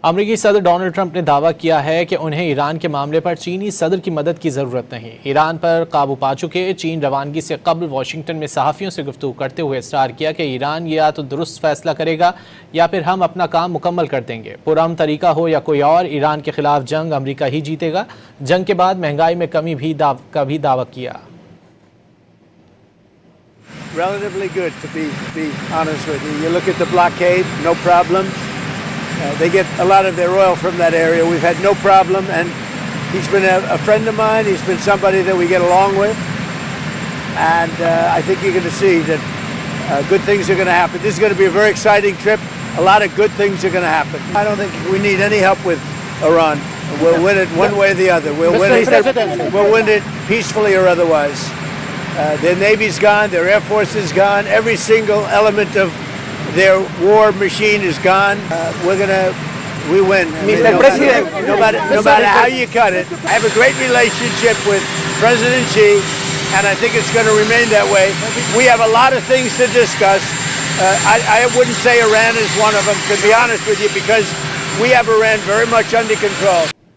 अमेरिकी सदर Donald Trump ने दावा किया है कि उन्हें ईरान के मामले पर चीनी सदर की मदद की ज़रूरत नहीं। ईरान पर काबू पा चुके चीन रवानगी से कबल वाशिंगटन में सहाफ़ियों से गुफ्तगू करते हुए इसरार किया कि ईरान या तो दुरुस्त फैसला करेगा या फिर हम अपना काम मुकम्मल कर देंगे। पुरअमन तरीका हो या कोई और, ईरान के खिलाफ जंग अमेरिका ही जीतेगा। जंग के बाद महंगाई में कमी का भी दावा किया। Relatively good, to be honest with you. You look at the blockade, no problems. They get a lot of their oil from that area. We've had no problem, and he's been a friend of mine. He's been somebody that we get along with, and I think you're going to see that good things are going to happen. This is going to be a very exciting trip. A lot of good things are going to happen. I don't think we need any help with Iran. We'll win it one way or the other. We'll win it peacefully or otherwise. Their Navy's gone, their Air Force is gone, every single element of their war machine is gone. We win. Mr. President, no matter how you cut it. I have a great relationship with President Xi, and I think it's going to remain that way. We have a lot of things to discuss. I wouldn't say Iran is one of them, to be honest with you, because we have Iran very much under control.